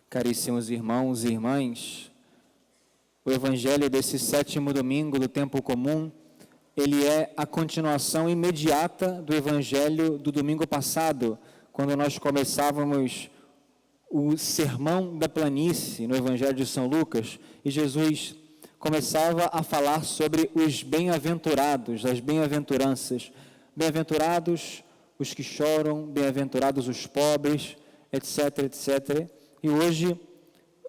Caríssimos irmãos e irmãs, o Evangelho desse 7º domingo do tempo comum, ele é a continuação imediata do Evangelho do domingo passado, quando nós começávamos o Sermão da Planície, no Evangelho de São Lucas, e Jesus começava a falar sobre os bem-aventurados, as bem-aventuranças. Bem-aventurados os que choram, bem-aventurados os pobres, etc, etc. E hoje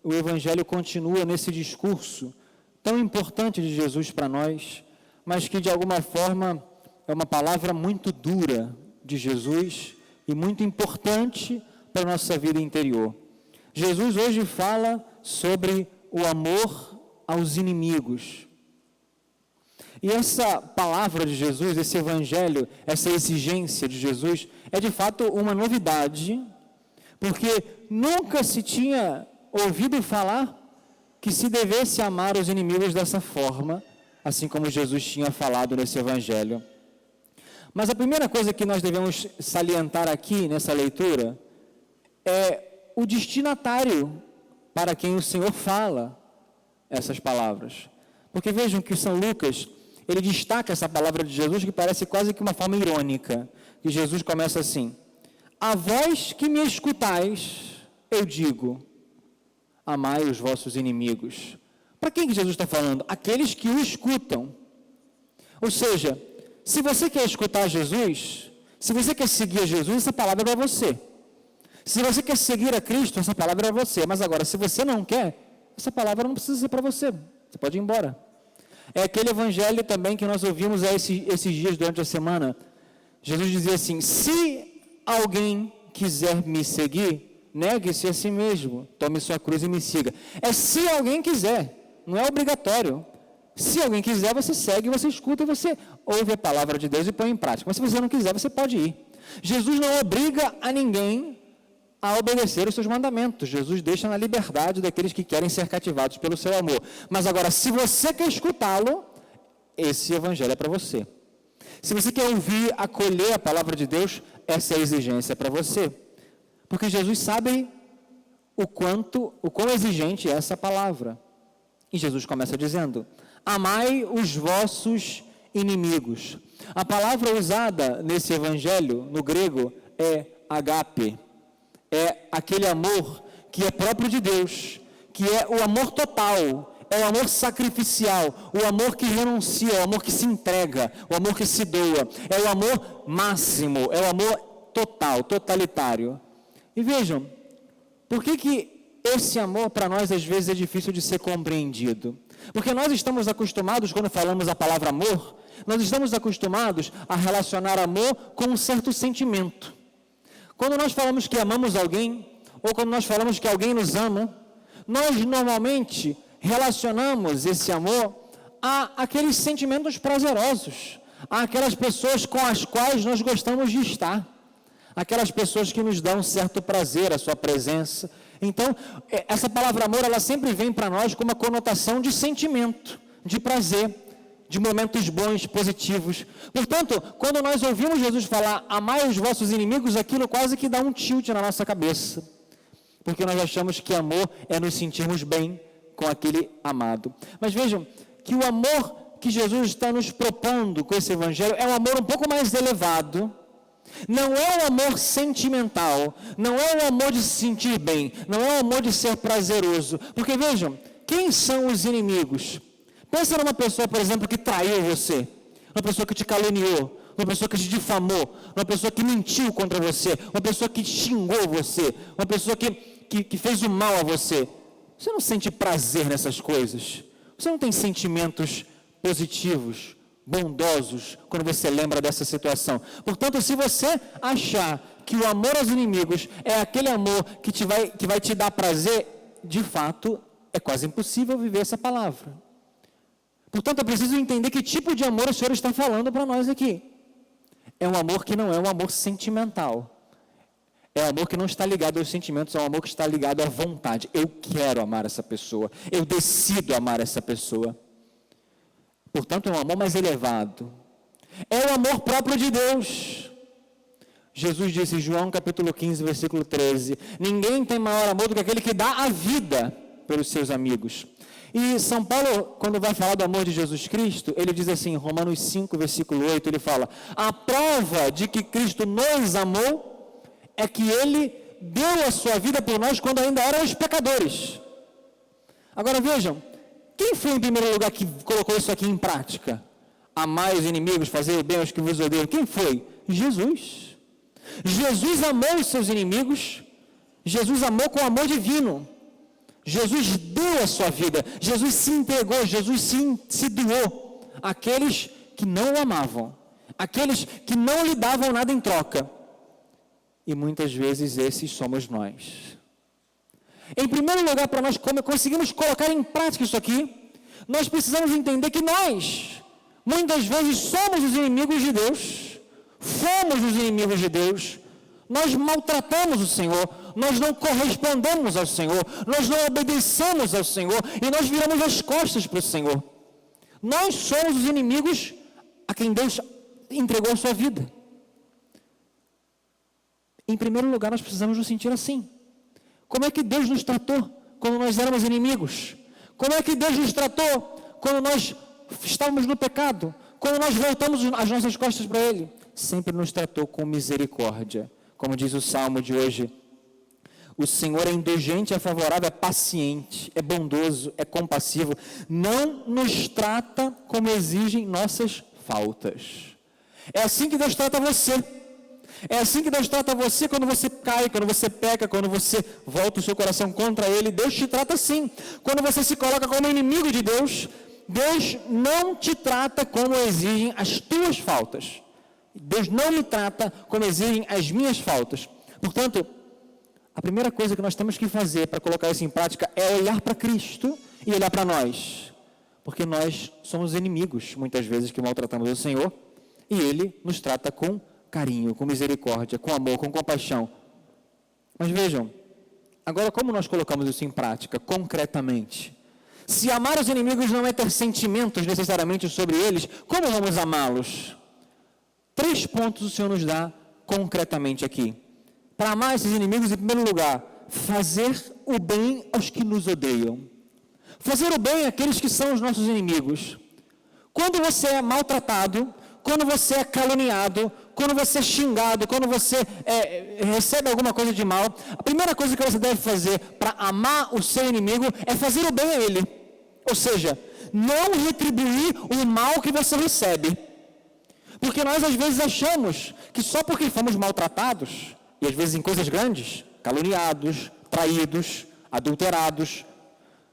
o Evangelho continua nesse discurso tão importante de Jesus para nós, mas que de alguma forma é uma palavra muito dura de Jesus e muito importante para a nossa vida interior. Jesus hoje fala sobre o amor aos inimigos. E essa palavra de Jesus, esse Evangelho, essa exigência de Jesus, é de fato uma novidade, porque nunca se tinha ouvido falar que se devesse amar os inimigos dessa forma, assim como Jesus tinha falado nesse Evangelho. Mas a primeira coisa que nós devemos salientar aqui nessa leitura é o destinatário para quem o Senhor fala essas palavras. Porque vejam que São Lucas, ele destaca essa palavra de Jesus que parece quase que uma forma irônica, que Jesus começa assim: a vós que me escutais, eu digo, amai os vossos inimigos. Para quem que Jesus está falando? Aqueles que o escutam. Ou seja, se você quer escutar Jesus, se você quer seguir Jesus, essa palavra é para você. Se você quer seguir a Cristo, essa palavra é para você. Mas agora, se você não quer, essa palavra não precisa ser para você. Você pode ir embora. É aquele evangelho também que nós ouvimos esses dias durante a semana. Jesus dizia assim: se alguém quiser me seguir, negue-se a si mesmo, tome sua cruz e me siga. É se alguém quiser, não é obrigatório. Se alguém quiser, você segue, você escuta, você ouve a palavra de Deus e põe em prática. Mas se você não quiser, você pode ir. Jesus não obriga a ninguém a obedecer os seus mandamentos. Jesus deixa na liberdade daqueles que querem ser cativados pelo seu amor. Mas agora, se você quer escutá-lo, esse evangelho é para você. Se você quer ouvir, acolher a palavra de Deus, essa é a exigência para você. Porque Jesus sabe o quão exigente é essa palavra. E Jesus começa dizendo: amai os vossos inimigos. A palavra usada nesse evangelho, no grego, é agape. É aquele amor que é próprio de Deus, que é o amor total, é o amor sacrificial, o amor que renuncia, o amor que se entrega, o amor que se doa, é o amor máximo, é o amor total, totalitário. E vejam, por que esse amor para nós às vezes é difícil de ser compreendido? Porque nós estamos acostumados, quando falamos a palavra amor, nós estamos acostumados a relacionar amor com um certo sentimento. Quando nós falamos que amamos alguém, ou quando nós falamos que alguém nos ama, nós normalmente relacionamos esse amor a aqueles sentimentos prazerosos, a aquelas pessoas com as quais nós gostamos de estar, aquelas pessoas que nos dão um certo prazer, a sua presença. Então, essa palavra amor, ela sempre vem para nós com uma conotação de sentimento, de prazer, de momentos bons, positivos. Portanto, quando nós ouvimos Jesus falar, amai os vossos inimigos, aquilo quase que dá um tilt na nossa cabeça. Porque nós achamos que amor é nos sentirmos bem com aquele amado. Mas vejam, que o amor que Jesus está nos propondo com esse evangelho é um amor um pouco mais elevado. Não é o amor sentimental, não é o amor de se sentir bem, não é o amor de ser prazeroso. Porque vejam, quem são os inimigos? Pensa numa pessoa, por exemplo, que traiu você, uma pessoa que te caluniou, uma pessoa que te difamou, uma pessoa que mentiu contra você, uma pessoa que xingou você, uma pessoa que fez o mal a você. Você não sente prazer nessas coisas? Você não tem sentimentos positivos, bondosos, quando você lembra dessa situação? Portanto, se você achar que o amor aos inimigos é aquele amor que vai te dar prazer, de fato, é quase impossível viver essa palavra. Portanto, é preciso entender que tipo de amor o Senhor está falando para nós aqui. É um amor que não é um amor sentimental. É um amor que não está ligado aos sentimentos, é um amor que está ligado à vontade. Eu quero amar essa pessoa, eu decido amar essa pessoa. Portanto, é um amor mais elevado. É o amor próprio de Deus. Jesus disse em João capítulo 15, versículo 13, ninguém tem maior amor do que aquele que dá a vida pelos seus amigos. E São Paulo, quando vai falar do amor de Jesus Cristo, ele diz assim, em Romanos 5, versículo 8, ele fala, a prova de que Cristo nos amou é que ele deu a sua vida por nós quando ainda éramos pecadores. Agora vejam, quem foi em primeiro lugar que colocou isso aqui em prática? Amar os inimigos, fazer bem aos que vos odeiam. Quem foi? Jesus. Jesus amou os seus inimigos, Jesus amou com amor divino. Jesus deu a sua vida, Jesus se entregou, Jesus se doou àqueles que não o amavam, àqueles que não lhe davam nada em troca. E muitas vezes esses somos nós. Em primeiro lugar, para nós conseguirmos colocar em prática isso aqui, nós precisamos entender que nós, muitas vezes, somos os inimigos de Deus, fomos os inimigos de Deus, nós maltratamos o Senhor, nós não correspondemos ao Senhor, nós não obedecemos ao Senhor e nós viramos as costas para o Senhor. Nós somos os inimigos a quem Deus entregou a sua vida. Em primeiro lugar, nós precisamos nos sentir assim. Como é que Deus nos tratou quando nós éramos inimigos? Como é que Deus nos tratou quando nós estávamos no pecado? Quando nós voltamos as nossas costas para Ele? Sempre nos tratou com misericórdia. Como diz o Salmo de hoje, o Senhor é indulgente, é favorável, é paciente, é bondoso, é compassivo. Não nos trata como exigem nossas faltas. É assim que Deus trata você. É assim que Deus trata você quando você cai, quando você peca, quando você volta o seu coração contra Ele. Deus te trata assim. Quando você se coloca como inimigo de Deus, Deus não te trata como exigem as tuas faltas. Deus não me trata como exigem as minhas faltas. Portanto, a primeira coisa que nós temos que fazer para colocar isso em prática é olhar para Cristo e olhar para nós. Porque nós somos inimigos, muitas vezes, que maltratamos o Senhor, e Ele nos trata com carinho, com misericórdia, com amor, com compaixão. Mas vejam, agora como nós colocamos isso em prática, concretamente? Se amar os inimigos não é ter sentimentos necessariamente sobre eles, como vamos amá-los? 3 pontos o Senhor nos dá concretamente aqui. Para amar esses inimigos, em primeiro lugar, fazer o bem aos que nos odeiam. Fazer o bem àqueles que são os nossos inimigos. Quando você é maltratado, quando você é caluniado, quando você é xingado, quando você recebe alguma coisa de mal, a primeira coisa que você deve fazer para amar o seu inimigo é fazer o bem a ele. Ou seja, não retribuir o mal que você recebe. Porque nós às vezes achamos que só porque fomos maltratados, e às vezes em coisas grandes, caluniados, traídos, adulterados,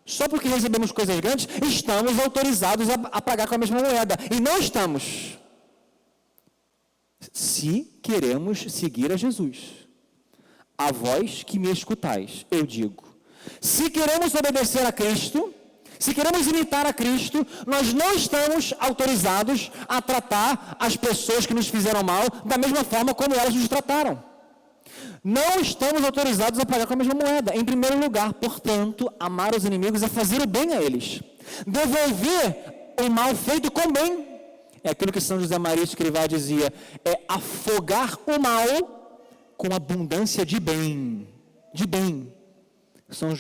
só porque recebemos coisas grandes, estamos autorizados a pagar com a mesma moeda. E não estamos. Se queremos seguir a Jesus, a vós que me escutais, eu digo, se queremos obedecer a Cristo, se queremos imitar a Cristo, nós não estamos autorizados a tratar as pessoas que nos fizeram mal da mesma forma como elas nos trataram. Não estamos autorizados a pagar com a mesma moeda. Em primeiro lugar, portanto, amar os inimigos é fazer o bem a eles. Devolver o mal feito com bem. É aquilo que São José Maria Escrivá dizia, é afogar o mal com abundância de bem. De bem. São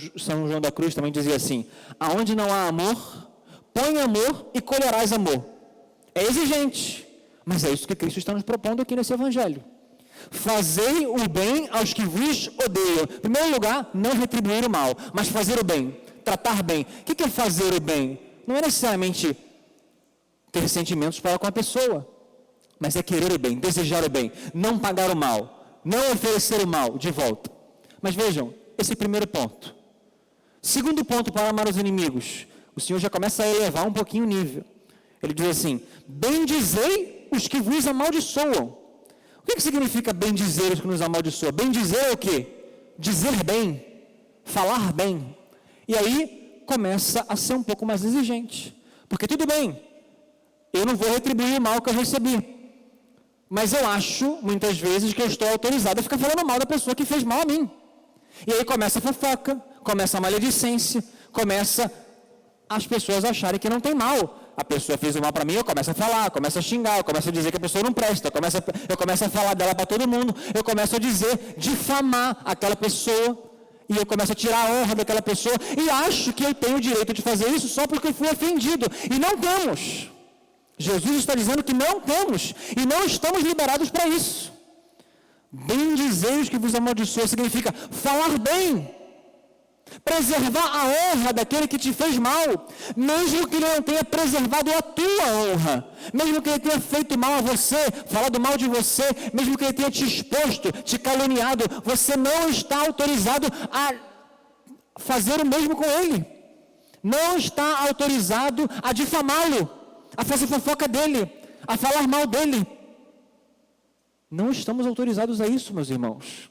João da Cruz também dizia assim, aonde não há amor, põe amor e colherás amor. É exigente, mas é isso que Cristo está nos propondo aqui nesse Evangelho. Fazei o bem aos que vos odeiam. Em primeiro lugar, não retribuir o mal, mas fazer o bem, tratar bem. O que é fazer o bem? Não é necessariamente ter sentimentos para com a pessoa, mas é querer o bem, desejar o bem, não pagar o mal, não oferecer o mal de volta. Mas vejam, esse é o primeiro ponto. Segundo ponto para amar os inimigos, o Senhor já começa a elevar um pouquinho o nível. Ele diz assim, bendizei os que vos amaldiçoam. O que significa bendizer os que nos amaldiçoam? Bendizer é o quê? Dizer bem, falar bem. E aí começa a ser um pouco mais exigente. Porque tudo bem, eu não vou retribuir o mal que eu recebi. Mas eu acho, muitas vezes, que eu estou autorizado a ficar falando mal da pessoa que fez mal a mim. E aí começa a fofoca, começa a maledicência, começa as pessoas acharem que não tem mal. A pessoa fez o mal para mim, eu começo a falar, eu começo a xingar, eu começo a dizer que a pessoa não presta, eu começo a falar dela para todo mundo, eu começo a dizer, difamar aquela pessoa, e eu começo a tirar a honra daquela pessoa, e acho que eu tenho o direito de fazer isso só porque eu fui ofendido, e não temos. Jesus está dizendo que não temos, e não estamos liberados para isso. Bendizei os que vos amaldiçoam significa falar bem, preservar a honra daquele que te fez mal, mesmo que ele não tenha preservado a tua honra, mesmo que ele tenha feito mal a você, falado mal de você, mesmo que ele tenha te exposto, te caluniado, você não está autorizado a fazer o mesmo com ele, não está autorizado a difamá-lo, a fazer fofoca dele, a falar mal dele. Não estamos autorizados a isso, meus irmãos.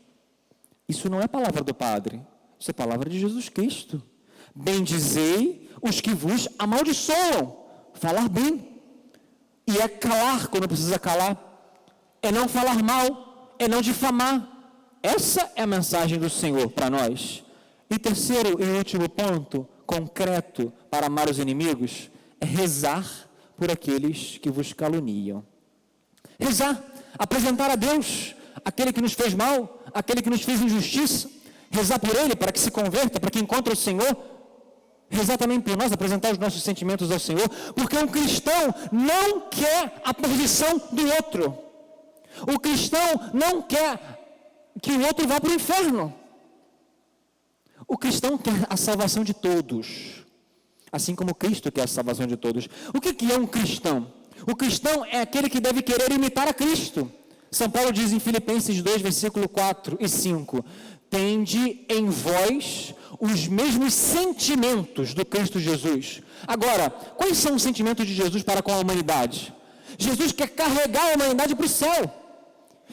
Isso não é palavra do Padre, isso é palavra de Jesus Cristo. Bendizei os que vos amaldiçoam. Falar bem. E é calar quando precisa calar. É não falar mal. É não difamar. Essa é a mensagem do Senhor para nós. E terceiro e último ponto, concreto para amar os inimigos, é rezar por aqueles que vos caluniam. Rezar. Apresentar a Deus aquele que nos fez mal, aquele que nos fez injustiça, rezar por ele para que se converta, para que encontre o Senhor, rezar também por nós, apresentar os nossos sentimentos ao Senhor, porque um cristão não quer a perdição do outro, o cristão não quer que o outro vá para o inferno, o cristão quer a salvação de todos, assim como Cristo quer a salvação de todos. O que é um cristão? O cristão é aquele que deve querer imitar a Cristo. São Paulo diz em Filipenses 2, versículo 4 e 5, tende em vós os mesmos sentimentos do Cristo Jesus. Agora, quais são os sentimentos de Jesus para com a humanidade? Jesus quer carregar a humanidade para o céu.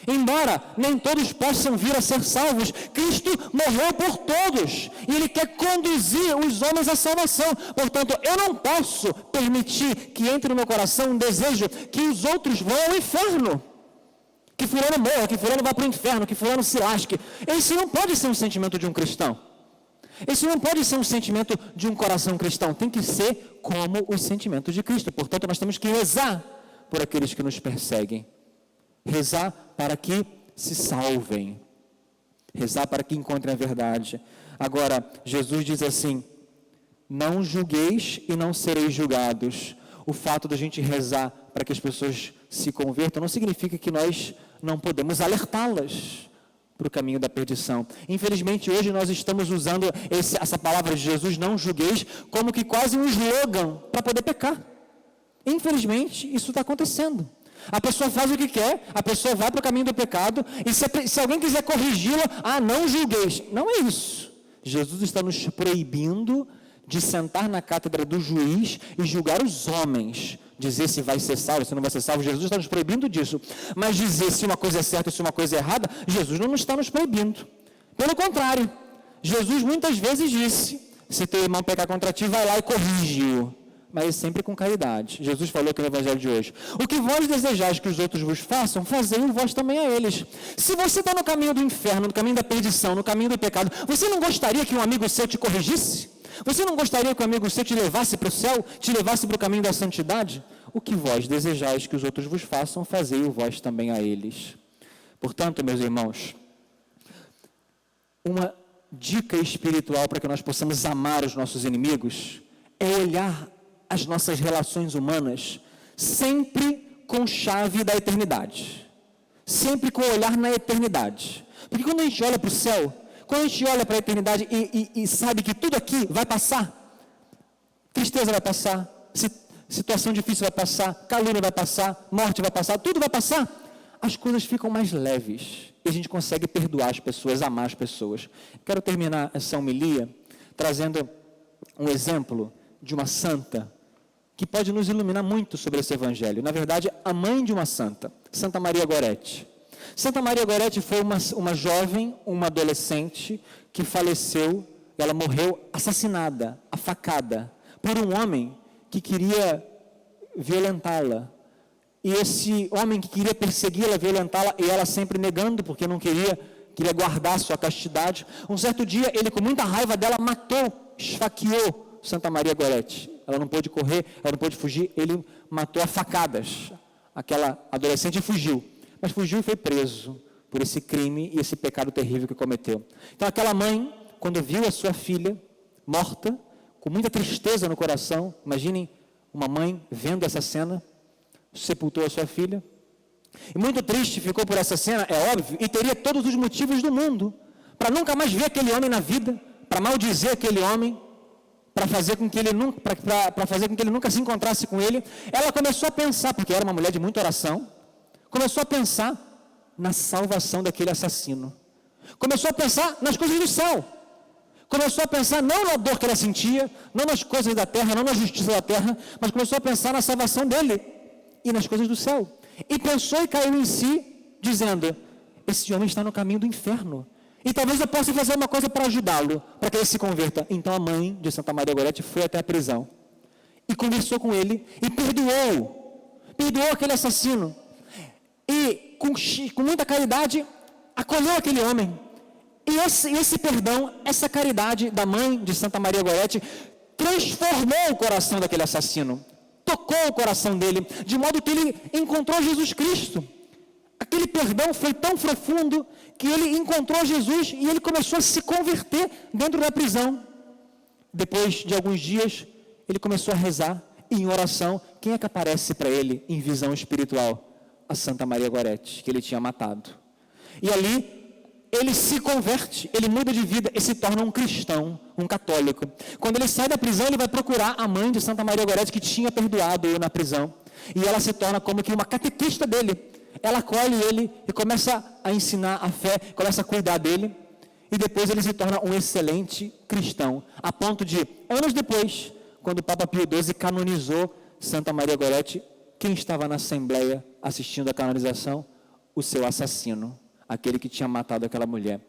Embora nem todos possam vir a ser salvos, Cristo morreu por todos e Ele quer conduzir os homens à salvação. Portanto, eu não posso permitir que entre no meu coração um desejo que os outros vão ao inferno, que fulano morra, que fulano vá para o inferno, que fulano se lasque. Esse não pode ser um sentimento de um cristão. Esse não pode ser um sentimento de um coração cristão. Tem que ser como os sentimentos de Cristo. Portanto, nós temos que rezar por aqueles que nos perseguem. Rezar para que se salvem. Rezar para que encontrem a verdade. Agora, Jesus diz assim, não julgueis e não sereis julgados. O fato da gente rezar para que as pessoas se convertam não significa que nós não podemos alertá-las para o caminho da perdição. Infelizmente, hoje nós estamos usando essa palavra de Jesus, não julgueis, como que quase um slogan para poder pecar. Infelizmente, isso está acontecendo. A pessoa faz o que quer, a pessoa vai para o caminho do pecado, e se alguém quiser corrigi-la, não julgueis. Não é isso. Jesus está nos proibindo de sentar na cátedra do juiz e julgar os homens, dizer se vai ser salvo, se não vai ser salvo. Jesus está nos proibindo disso. Mas dizer se uma coisa é certa e se uma coisa é errada, Jesus não está nos proibindo. Pelo contrário, Jesus muitas vezes disse, se teu irmão pecar contra ti, vai lá e corrige-o. Mas sempre com caridade. Jesus falou aqui no Evangelho de hoje. O que vós desejais que os outros vos façam, fazei-o vós também a eles. Se você está no caminho do inferno, no caminho da perdição, no caminho do pecado, você não gostaria que um amigo seu te corrigisse? Você não gostaria que um amigo seu te levasse para o céu, te levasse para o caminho da santidade? O que vós desejais que os outros vos façam, fazei-o vós também a eles. Portanto, meus irmãos, uma dica espiritual para que nós possamos amar os nossos inimigos é olhar as nossas relações humanas sempre com chave da eternidade, sempre com o olhar na eternidade, porque quando a gente olha para o céu, quando a gente olha para a eternidade e sabe que tudo aqui vai passar, tristeza vai passar, situação difícil vai passar, calúnia vai passar, morte vai passar, tudo vai passar, as coisas ficam mais leves e a gente consegue perdoar as pessoas, amar as pessoas. Quero terminar essa homilia trazendo um exemplo de uma santa que pode nos iluminar muito sobre esse evangelho. Na verdade, a mãe de uma santa, Santa Maria Gorete. Santa Maria Gorete foi uma jovem, uma adolescente que faleceu, ela morreu assassinada, a facada, por um homem que queria violentá-la. E esse homem que queria persegui-la, violentá-la, e ela sempre negando, porque não queria guardar sua castidade. Um certo dia, ele com muita raiva dela, matou, esfaqueou Santa Maria Gorete. ela não pôde correr, ela não pôde fugir, ele matou a facadas aquela adolescente e fugiu. Mas fugiu e foi preso por esse crime e esse pecado terrível que cometeu. Então aquela mãe, quando viu a sua filha morta, com muita tristeza no coração, imaginem uma mãe vendo essa cena, sepultou a sua filha, e muito triste ficou por essa cena, é óbvio, e teria todos os motivos do mundo para nunca mais ver aquele homem na vida, para maldizer aquele homem, para fazer com que ele nunca se encontrasse com ele. Ela começou a pensar, porque era uma mulher de muita oração, começou a pensar na salvação daquele assassino. Começou a pensar nas coisas do céu. Começou a pensar não na dor que ela sentia, não nas coisas da terra, não na justiça da terra, mas começou a pensar na salvação dele e nas coisas do céu. E pensou e caiu em si, dizendo: esse homem está no caminho do inferno. E talvez eu possa fazer uma coisa para ajudá-lo, para que ele se converta. Então a mãe de Santa Maria Gorete foi até a prisão e conversou com ele e perdoou aquele assassino. E com muita caridade acolheu aquele homem. E esse perdão, essa caridade da mãe de Santa Maria Gorete transformou o coração daquele assassino, tocou o coração dele, de modo que ele encontrou Jesus Cristo. Aquele perdão foi tão profundo que ele encontrou Jesus e ele começou a se converter dentro da prisão. Depois de alguns dias, ele começou a rezar e em oração. Quem é que aparece para ele em visão espiritual? A Santa Maria Gorete, que ele tinha matado. E ali ele se converte, ele muda de vida e se torna um cristão, um católico. Quando ele sai da prisão, ele vai procurar a mãe de Santa Maria Gorete, que tinha perdoado ele na prisão. E ela se torna como que uma catequista dele. Ela acolhe ele e começa a ensinar a fé, começa a cuidar dele. E depois ele se torna um excelente cristão. A ponto de, anos depois, quando o Papa Pio XII canonizou Santa Maria Gorete, quem estava na Assembleia assistindo a canonização? O seu assassino, aquele que tinha matado aquela mulher.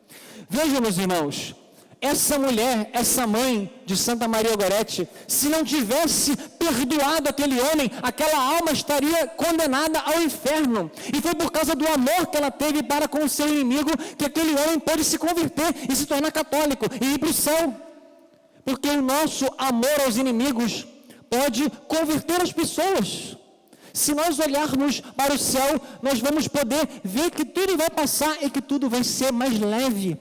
Vejam, meus irmãos, essa mulher, essa mãe de Santa Maria Gorete, se não tivesse perdoado aquele homem, aquela alma estaria condenada ao inferno. E foi por causa do amor que ela teve para com o seu inimigo que aquele homem pôde se converter e se tornar católico e ir para o céu. Porque o nosso amor aos inimigos pode converter as pessoas. Se nós olharmos para o céu, nós vamos poder ver que tudo vai passar e que tudo vai ser mais leve.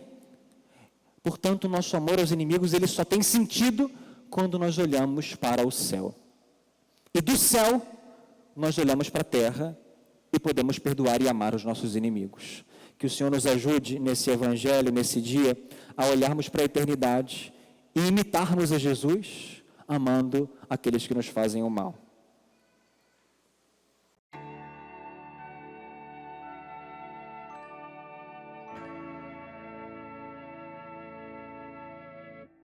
Portanto, o nosso amor aos inimigos, ele só tem sentido quando nós olhamos para o céu. E do céu, nós olhamos para a terra e podemos perdoar e amar os nossos inimigos. Que o Senhor nos ajude nesse evangelho, nesse dia, a olharmos para a eternidade e imitarmos a Jesus, amando aqueles que nos fazem o mal.